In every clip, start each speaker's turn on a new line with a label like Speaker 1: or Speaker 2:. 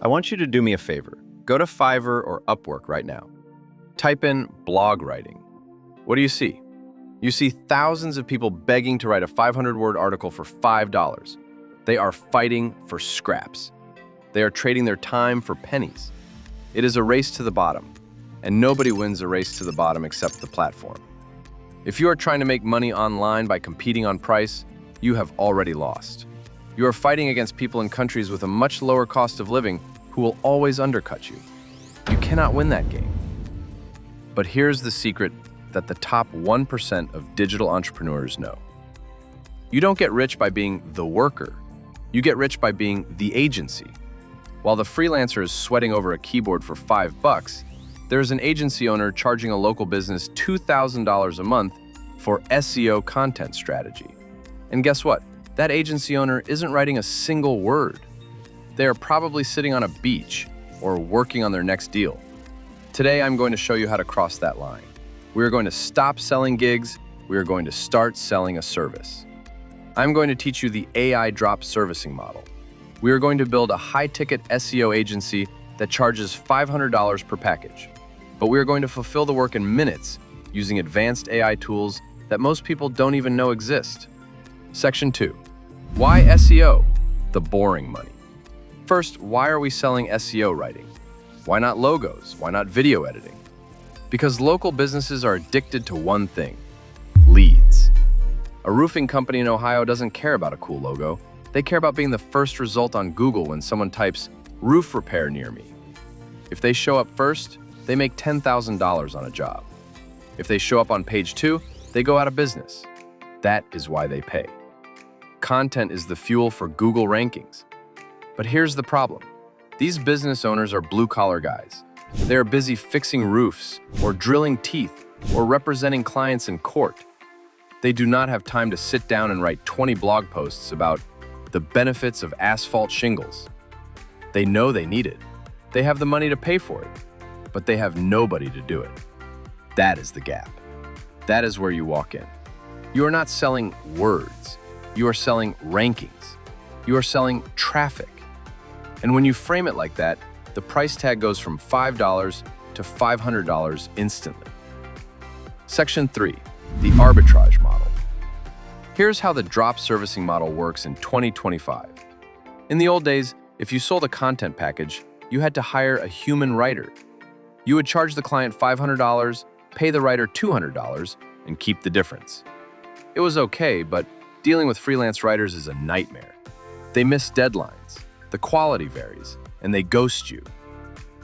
Speaker 1: I want you to do me a favor. Go to Fiverr or Upwork right now. Type in blog writing. What do you see? You see thousands of people begging to write a 500-word article for $5. They are fighting for scraps. They are trading their time for pennies. It is a race to the bottom, and nobody wins a race to the bottom except the platform. If you are trying to make money online by competing on price, you have already lost. You are fighting against people in countries with a much lower cost of living who will always undercut you. You cannot win that game. But here's the secret that the top 1% of digital entrepreneurs know. You don't get rich by being the worker. You get rich by being the agency. While the freelancer is sweating over a keyboard for $5, there is an agency owner charging a local business $2,000 a month for SEO content strategy. And guess what? That agency owner isn't writing a single word. They are probably sitting on a beach or working on their next deal. Today, I'm going to show you how to cross that line. We are going to stop selling gigs. We are going to start selling a service. I'm going to teach you the AI drop servicing model. We are going to build a high-ticket SEO agency that charges $500 per package. But we are going to fulfill the work in minutes using advanced AI tools that most people don't even know exist. Section 2. Why SEO? The boring money. First, why are we selling SEO writing? Why not logos? Why not video editing? Because local businesses are addicted to one thing: leads. A roofing company in Ohio doesn't care about a cool logo. They care about being the first result on Google when someone types "roof repair near me." If they show up first, they make $10,000 on a job. If they show up on page 2, they go out of business. That is why they pay. Content is the fuel for Google rankings. But here's the problem. These business owners are blue-collar guys. They are busy fixing roofs, or drilling teeth, or representing clients in court. They do not have time to sit down and write 20 blog posts about the benefits of asphalt shingles. They know they need it. They have the money to pay for it, but they have nobody to do it. That is the gap. That is where you walk in. You are not selling words. You are selling rankings. You are selling traffic. And when you frame it like that, the price tag goes from $5 to $500 instantly. Section 3, the arbitrage model. Here's how the drop servicing model works in 2025. In the old days, if you sold a content package, you had to hire a human writer. You would charge the client $500, pay the writer $200, and keep the difference. It was okay, but dealing with freelance writers is a nightmare. They miss deadlines, the quality varies, and they ghost you.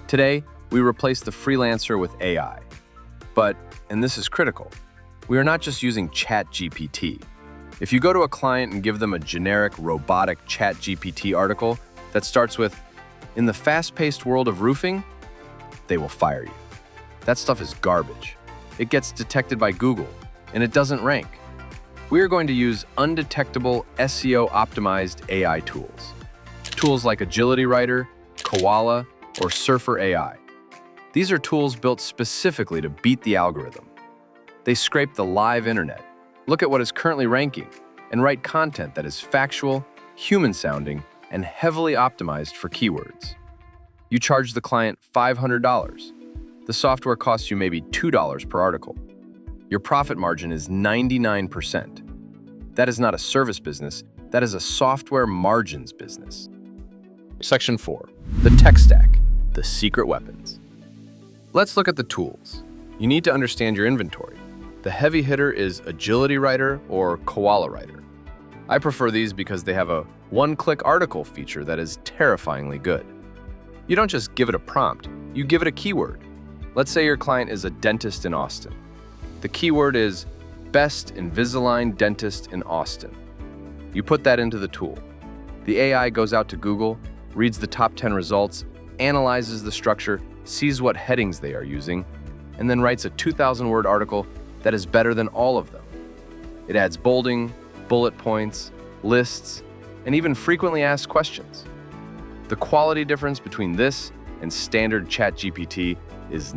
Speaker 1: Today, we replace the freelancer with AI. But, and this is critical, we are not just using ChatGPT. If you go to a client and give them a generic, robotic ChatGPT article that starts with, "In the fast-paced world of roofing," they will fire you. That stuff is garbage. It gets detected by Google, and it doesn't rank. We are going to use undetectable SEO-optimized AI tools. Tools like Agility Writer, Koala, or Surfer AI. These are tools built specifically to beat the algorithm. They scrape the live internet, look at what is currently ranking, and write content that is factual, human-sounding, and heavily optimized for keywords. You charge the client $500. The software costs you maybe $2 per article. Your profit margin is 99%. That is not a service business, that is a software margins business. Section 4, the tech stack, the secret weapons. Let's look at the tools. You need to understand your inventory. The heavy hitter is Agility Writer or Koala Writer. I prefer these because they have a one-click article feature that is terrifyingly good. You don't just give it a prompt, you give it a keyword. Let's say your client is a dentist in Austin. The keyword is Best Invisalign Dentist in Austin. You put that into the tool. The AI goes out to Google, reads the top 10 results, analyzes the structure, sees what headings they are using, and then writes a 2,000-word article that is better than all of them. It adds bolding, bullet points, lists, and even frequently asked questions. The quality difference between this and standard ChatGPT is